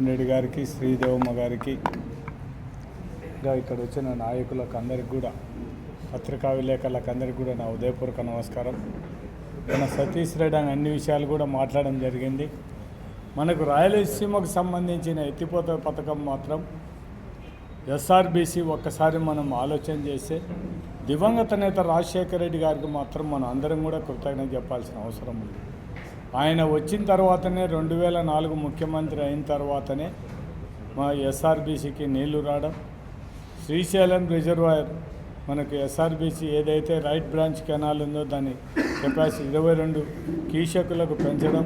జగన్మోహన్ రెడ్డి గారికి, శ్రీదేవమ్మ గారికి, ఇంకా ఇక్కడ వచ్చిన నాయకులకు అందరికి కూడా, పత్రికా విలేకరులకు అందరికీ కూడా నా ఉదయపూర్వక నమస్కారం. మన సతీష్ రెడ్డి అని అన్ని విషయాలు కూడా మాట్లాడడం జరిగింది. మనకు రాయలసీమకు సంబంధించిన ఎత్తిపోత పథకం మాత్రం ఎస్ఆర్బీసీ ఒక్కసారి మనం ఆలోచన చేస్తే దివంగత నేత రాజశేఖర రెడ్డి గారికి మాత్రం మనం అందరం కూడా కృతజ్ఞత చెప్పాల్సిన అవసరం ఉంది. ఆయన వచ్చిన తర్వాతనే 2004 ముఖ్యమంత్రి అయిన తర్వాతనే మా ఎస్ఆర్బీసీకి నీళ్లు రావడం, శ్రీశైలం రిజర్వాయర్ మనకు ఎస్ఆర్బీసీ ఏదైతే రైట్ బ్రాంచ్ కెనాల్ ఉందో దాని కెపాసిటీ 22 క్యూసెక్కులకు పెంచడం,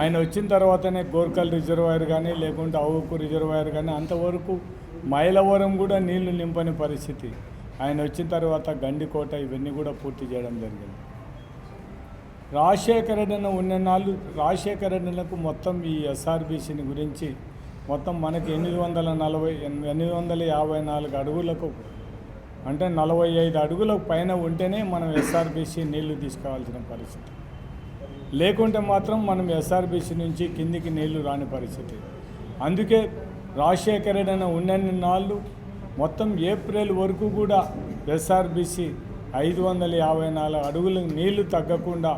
ఆయన వచ్చిన తర్వాతనే గోర్కల్ రిజర్వాయర్ కానీ లేకుంటే అవుకు రిజర్వాయర్ కానీ అంతవరకు మైలవరం కూడా నీళ్లు నింపని పరిస్థితి. ఆయన వచ్చిన తర్వాత గండికోట ఇవన్నీ కూడా పూర్తి చేయడం జరిగింది. రాజశేఖర రెడ్డి ఉన్న నాళ్ళు రాజశేఖర రెడ్డిలకు మొత్తం ఈ ఎస్ఆర్బీసీని గురించి మొత్తం మనకి 854 అడుగులకు అంటే 45 అడుగులకు పైన ఉంటేనే మనం ఎస్ఆర్బీసీ నీళ్లు తీసుకోవాల్సిన పరిస్థితి. లేకుంటే మాత్రం మనం ఎస్ఆర్బీసీ నుంచి కిందికి నీళ్లు రాని పరిస్థితి. అందుకే రాజశేఖర రెడ్డి ఉన్నన్ని నాళ్ళు మొత్తం ఏప్రిల్ వరకు కూడా ఎస్ఆర్బీసీ 554 అడుగులకు నీళ్లు తగ్గకుండా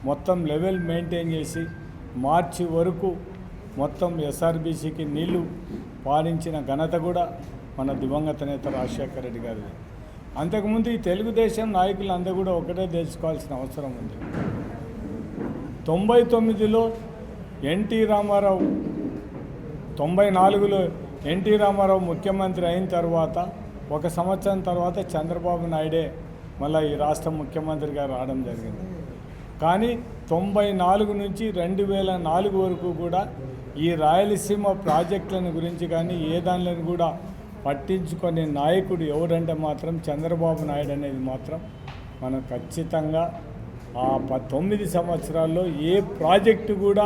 మొత్తం లెవెల్ మెయింటైన్ చేసి మార్చి వరకు మొత్తం ఎస్ఆర్బీసీకి నీళ్లు పారించిన ఘనత కూడా మన దివంగత నేత రాజశేఖర రెడ్డి గారిది. అంతకుముందు ఈ తెలుగుదేశం నాయకులు అందరూ కూడా ఒకటే తెలుసుకోవాల్సిన అవసరం ఉంది. 99లో ఎన్టీ రామారావు, 94లో ఎన్టీ రామారావు ముఖ్యమంత్రి అయిన తర్వాత 1 సంవత్సరం తర్వాత చంద్రబాబు నాయుడే మళ్ళీ ఈ రాష్ట్ర ముఖ్యమంత్రిగా రావడం జరిగింది. కానీ 94 నుంచి 2004 వరకు కూడా ఈ రాయలసీమ ప్రాజెక్టులను గురించి కానీ ఏ దానిని కూడా పట్టించుకునే నాయకుడు ఎవరంటే మాత్రం చంద్రబాబు నాయుడు అనేది మాత్రం మనం ఖచ్చితంగా ఆ 9 సంవత్సరాల్లో ఏ ప్రాజెక్టు కూడా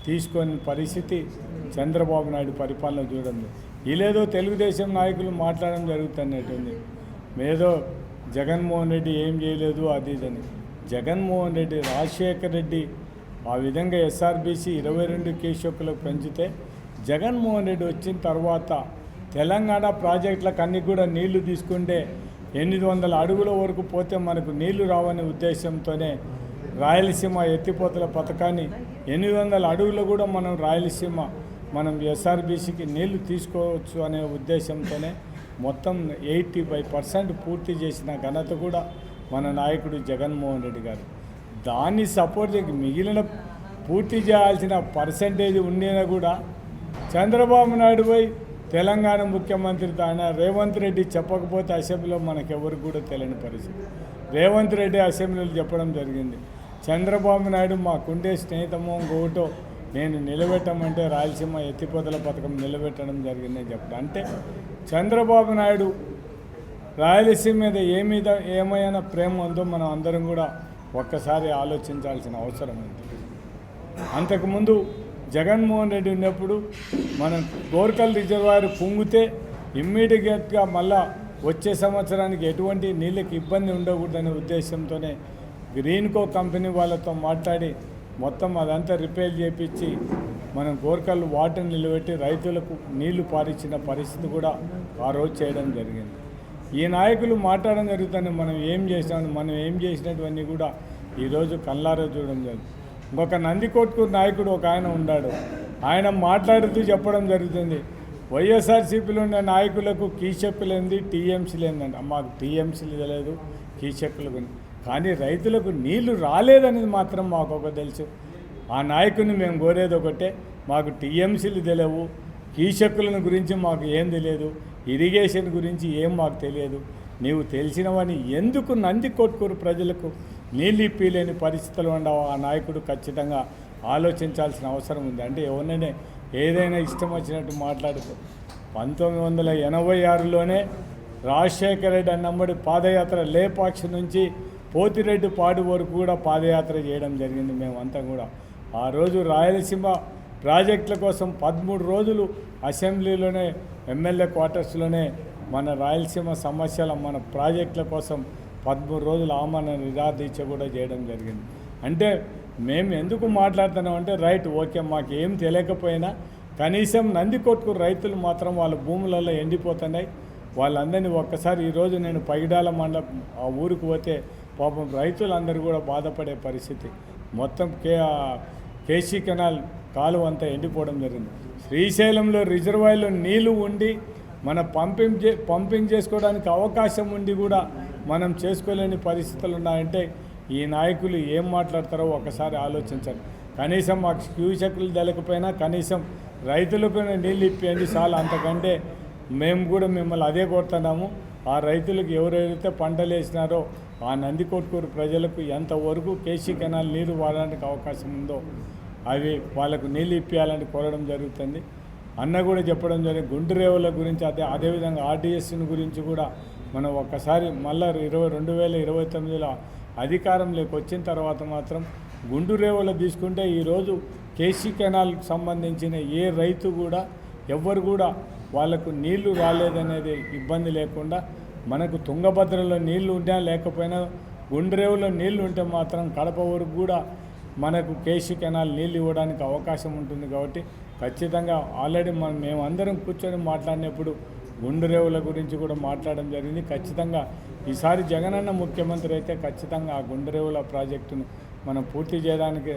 తీసుకొని పరిస్థితి చంద్రబాబు నాయుడు పరిపాలన చూడండి. ఇలేదో తెలుగుదేశం నాయకులు మాట్లాడడం జరుగుతున్నట్టుంది, ఏదో జగన్మోహన్ రెడ్డి ఏం చేయలేదు అది ఇదని. జగన్మోహన్ రెడ్డి, రాజశేఖర రెడ్డి ఆ విధంగా ఎస్ఆర్బీసీ 22 క్యూసెక్కులకు పెంచితే జగన్మోహన్ రెడ్డి వచ్చిన తర్వాత తెలంగాణ ప్రాజెక్టులకు అన్ని కూడా నీళ్లు తీసుకుంటే 800 అడుగుల వరకు పోతే మనకు నీళ్లు రావనే ఉద్దేశంతోనే రాయలసీమ ఎత్తిపోతల పథకాన్ని 800 అడుగులు కూడా మనం ఎస్ఆర్బీసీకి నీళ్లు తీసుకోవచ్చు అనే ఉద్దేశంతోనే మొత్తం 85% పూర్తి చేసిన ఘనత కూడా మన నాయకుడు జగన్మోహన్ రెడ్డి గారు. దాన్ని సపోర్ట్ చేసి మిగిలిన పూర్తి చేయాల్సిన పర్సంటేజ్ ఉండేనా కూడా చంద్రబాబు నాయుడు పోయి తెలంగాణ ముఖ్యమంత్రి ఆయన రేవంత్ రెడ్డి చెప్పకపోతే అసెంబ్లీలో మనకెవరు కూడా తెలియని పరిస్థితి. రేవంత్ రెడ్డి అసెంబ్లీలో చెప్పడం జరిగింది, చంద్రబాబు నాయుడు మాకుండే స్నేహితమో ఇంకోటో నేను నిలబెట్టమంటే రాయలసీమ ఎత్తిపోతల పథకం నిలబెట్టడం జరిగిందని చెప్పడం. అంటే చంద్రబాబు నాయుడు రాయలసీమ మీద ఏమైనా ప్రేమ ఉందో మనం అందరం కూడా ఒక్కసారి ఆలోచించాల్సిన అవసరం ఉంది. అంతకుముందు జగన్మోహన్ రెడ్డి ఉన్నప్పుడు మనం గోర్కల్ రిజర్వాయర్ పొంగితే ఇమ్మీడియట్గా మళ్ళా వచ్చే సంవత్సరానికి ఎటువంటి నీళ్ళకి ఇబ్బంది ఉండకూడదనే ఉద్దేశంతోనే గ్రీన్కో కంపెనీ వాళ్ళతో మాట్లాడి మొత్తం అదంతా రిపేర్ చేయించి మనం గోర్కల్ వాటర్ నిలబెట్టి రైతులకు నీళ్లు పారించిన పరిస్థితి కూడా ఆ రోజు చేయడం జరిగింది. ఈ నాయకులు మాట్లాడడం జరుగుతుంది, మనం ఏం చేసినటువన్నీ కూడా ఈరోజు కళ్ళారా చూడడం జరుగుతుంది. ఇంకొక నందికొట్కూరు నాయకుడు ఒక ఆయన ఉన్నాడు, ఆయన మాట్లాడుతూ చెప్పడం జరుగుతుంది, వైఎస్ఆర్సీపీలో ఉన్న నాయకులకు కీచెక్కులేంది టీఎంసీ లేదంట. మాకు టీఎంసీలు తెలియదు, కీచెక్కులు కానీ రైతులకు నీళ్లు రాలేదనేది మాత్రం మాకు ఒక తెలుసు. ఆ నాయకుని మేము కోరేది ఒకటే, మాకు టీఎంసీలు తెలియవు, కీచెక్కులను గురించి మాకు ఏం తెలియదు, ఇరిగేషన్ గురించి ఏం మాకు తెలియదు, నీవు తెలిసినవని ఎందుకు నందికొట్కూరు ప్రజలకు నీళ్ళు ఇప్పిలేని పరిస్థితులు ఉండవు. ఆ నాయకుడు ఖచ్చితంగా ఆలోచించాల్సిన అవసరం ఉంది. అంటే ఎవరినైనా ఏదైనా ఇష్టం వచ్చినట్టు మాట్లాడుతూ 1986లోనే రాజశేఖర రెడ్డి అన్నమ్మడి పాదయాత్ర లేపాక్షి నుంచి పోతిరెడ్డి పాడు వరకు కూడా పాదయాత్ర చేయడం జరిగింది. మేమంతా కూడా ఆ రోజు రాయలసీమ ప్రాజెక్టుల కోసం 13 రోజులు అసెంబ్లీలోనే ఎమ్మెల్యే క్వార్టర్స్లోనే మన రాయలసీమ సమస్యల మన ప్రాజెక్టుల కోసం 13 రోజులు ఆమరణ నిరాదీక్ష కూడా చేయడం జరిగింది. అంటే మేము ఎందుకు మాట్లాడుతున్నాం అంటే రైట్ ఓకే, మాకు ఏం తెలియకపోయినా కనీసం నందికొట్కు రైతులు మాత్రం వాళ్ళ భూములలో ఎండిపోతున్నాయి. వాళ్ళందరినీ ఒక్కసారి ఈరోజు నేను పైడాల మండలం ఆ ఊరికి పోతే పాపం రైతులందరూ కూడా బాధపడే పరిస్థితి. మొత్తం కేసీ కెనాల్ కాలువ అంతా ఎండిపోవడం జరిగింది. శ్రీశైలంలో రిజర్వాయర్లో నీళ్లు ఉండి మన పంపింగ్ చేసుకోవడానికి అవకాశం ఉండి కూడా మనం చేసుకోలేని పరిస్థితులు ఉన్నాయంటే ఈ నాయకులు ఏం మాట్లాడతారో ఒకసారి ఆలోచించాలి. కనీసం మాకు క్యూసెక్లు తెలకపోయినా కనీసం రైతులకు నీళ్ళు ఇప్పియండి చాలు. అంతకంటే మేము కూడా మిమ్మల్ని అదే కోరుతున్నాము. ఆ రైతులకు ఎవరైతే పంటలు వేసినారో ఆ నందికొట్కూరు ప్రజలకు ఎంతవరకు కేసీ కెనాల్ నీరు వాడడానికి అవకాశం ఉందో అవి వాళ్ళకు నీళ్ళు ఇప్పించాలని కోరడం జరుగుతుంది. అన్న కూడా చెప్పడం జరిగింది. గుండురేవుల గురించి అదేవిధంగా ఆర్డీఎస్ని గురించి కూడా మనం ఒక్కసారి మళ్ళీ 2029లో అధికారంలోకి వచ్చిన తర్వాత మాత్రం గుండురేవులు తీసుకుంటే ఈరోజు కేసీ కెనాల్కి సంబంధించిన ఏ రైతు కూడా ఎవ్వరు కూడా వాళ్ళకు నీళ్లు రాలేదనేది ఇబ్బంది లేకుండా మనకు తుంగభద్రలో నీళ్లు ఉన్నా లేకపోయినా గుండ్రేవులో నీళ్లు ఉంటే మాత్రం కడప వరకు కూడా మనకు కేసీ కెనాల్ నీళ్ళు ఇవ్వడానికి అవకాశం ఉంటుంది. కాబట్టి ఖచ్చితంగా ఆల్రెడీ మేమందరం కూర్చొని మాట్లాడినప్పుడు గుండ్రేవుల గురించి కూడా మాట్లాడడం జరిగింది. ఖచ్చితంగా ఈసారి జగనన్న ముఖ్యమంత్రి అయితే ఖచ్చితంగా ఆ గుండ్రేవుల ప్రాజెక్టును మనం పూర్తి చేయడానికి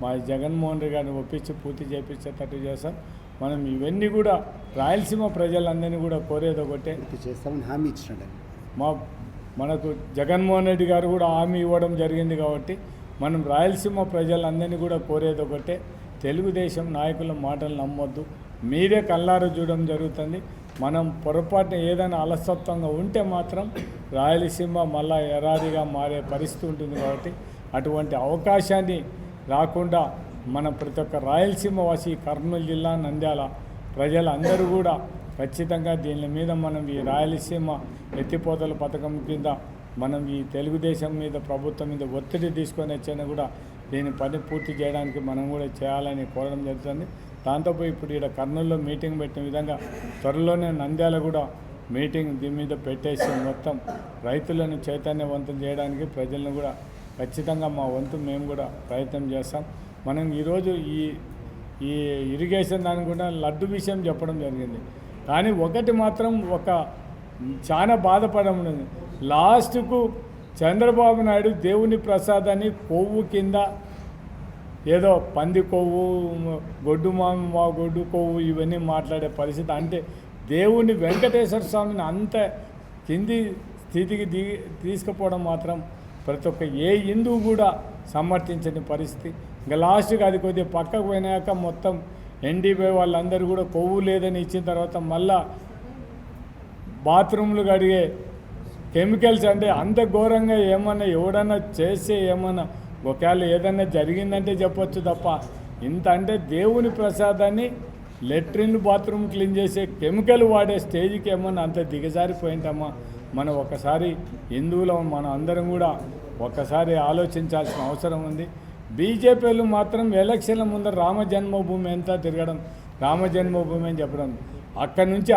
మా జగన్మోహన్ రెడ్డి గారిని ఒప్పించి పూర్తి చేయించేటట్టు చేస్తాం. మనం ఇవన్నీ కూడా రాయలసీమ ప్రజలందరినీ కూడా కోరేది ఒకటే చేస్తామని హామీ ఇచ్చినాడు. మనకు జగన్మోహన్ రెడ్డి గారు కూడా హామీ ఇవ్వడం జరిగింది. కాబట్టి మనం రాయలసీమ ప్రజలందరినీ కూడా కోరేది ఒకటే, తెలుగుదేశం నాయకుల మాటలు నమ్మొద్దు. మీరే కళ్ళారు చూడడం జరుగుతుంది. మనం పొరపాటున ఏదైనా అలసత్వంగా ఉంటే మాత్రం రాయలసీమ మళ్ళా ఎరారిగా మారే పరిస్థితి ఉంటుంది. కాబట్టి అటువంటి అవకాశాన్ని రాకుండా మన ప్రతి ఒక్క రాయలసీమ వాసి కర్నూలు జిల్లా నంద్యాల ప్రజలందరూ కూడా ఖచ్చితంగా దీని మీద మనం ఈ రాయలసీమ ఎత్తిపోతల పథకం కింద మనం ఈ తెలుగుదేశం మీద ప్రభుత్వం మీద ఒత్తిడి తీసుకొని వచ్చినా కూడా దీని పని పూర్తి చేయడానికి మనం కూడా చేయాలని కోరడం జరుగుతుంది. దాంతోపాటు ఇప్పుడు ఇక్కడ కర్నూలులో మీటింగ్ పెట్టిన విధంగా త్వరలోనే నంద్యాల కూడా మీటింగ్ దీని మీద పెట్టేసి మొత్తం రైతులను చైతన్యవంతం చేయడానికి ప్రజలను కూడా ఖచ్చితంగా మా వంతు మేము కూడా ప్రయత్నం చేస్తాం. మనం ఈరోజు ఈ ఇరిగేషన్ దాని కూడా లడ్డు విషయం చెప్పడం జరిగింది. కానీ ఒకటి మాత్రం చాలా బాధపడడం ఉంది. లాస్ట్కు చంద్రబాబు నాయుడు దేవుని ప్రసాదాన్ని కొవ్వు కింద ఏదో పంది కొవ్వు గొడ్డు గొడ్డు కొవ్వు ఇవన్నీ మాట్లాడే పరిస్థితి. అంటే దేవుని వెంకటేశ్వర స్వామిని అంత కింది స్థితికి తీసుకుపోవడం మాత్రం ప్రతి ఒక్క ఏ హిందువు కూడా సమర్థించని పరిస్థితి. ఇంకా లాస్ట్కి అది కొద్దిగా పక్కకు పోయినాక మొత్తం ఎన్డీపీ వాళ్ళందరూ కూడా కొవ్వు లేదని ఇచ్చిన తర్వాత మళ్ళా బాత్రూమ్లు కడిగే కెమికల్స్ అంటే అంత ఘోరంగా ఏమన్నా ఎవడన్నా చేస్తే ఏమన్నా ఒకవేళ ఏదన్నా జరిగిందంటే చెప్పొచ్చు తప్ప ఇంత అంటే దేవుని ప్రసాదాన్ని లెట్రిన్ బాత్రూమ్ క్లీన్ చేసే కెమికల్ వాడే స్టేజ్కి ఏమన్నా అంత దిగజారిపోయిందమ్మా. మనం ఒకసారి హిందువులో మనం అందరం కూడా ఒకసారి ఆలోచించాల్సిన అవసరం ఉంది. బీజేపీలు మాత్రం ఎలక్షన్ల ముందర రామ జన్మభూమి అంతా తిరగడం, రామ జన్మభూమి అని చెప్పడం, అక్కడి నుంచి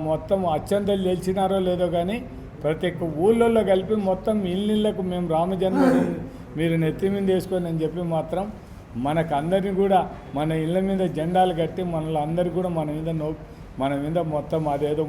మొత్తం అత్యంతలు తెలిసినారో లేదో కానీ ప్రతి ఒక్క ఊళ్ళల్లో కలిపి మొత్తం ఇళ్ళకు మేము రామ జన్మభూమి మీరు నెత్తి మీద వేసుకొని అని చెప్పి మాత్రం మనకు అందరినీ కూడా మన ఇళ్ళ మీద జెండాలు కట్టి మనలో అందరికీ కూడా మన మీద మొత్తం అదేదో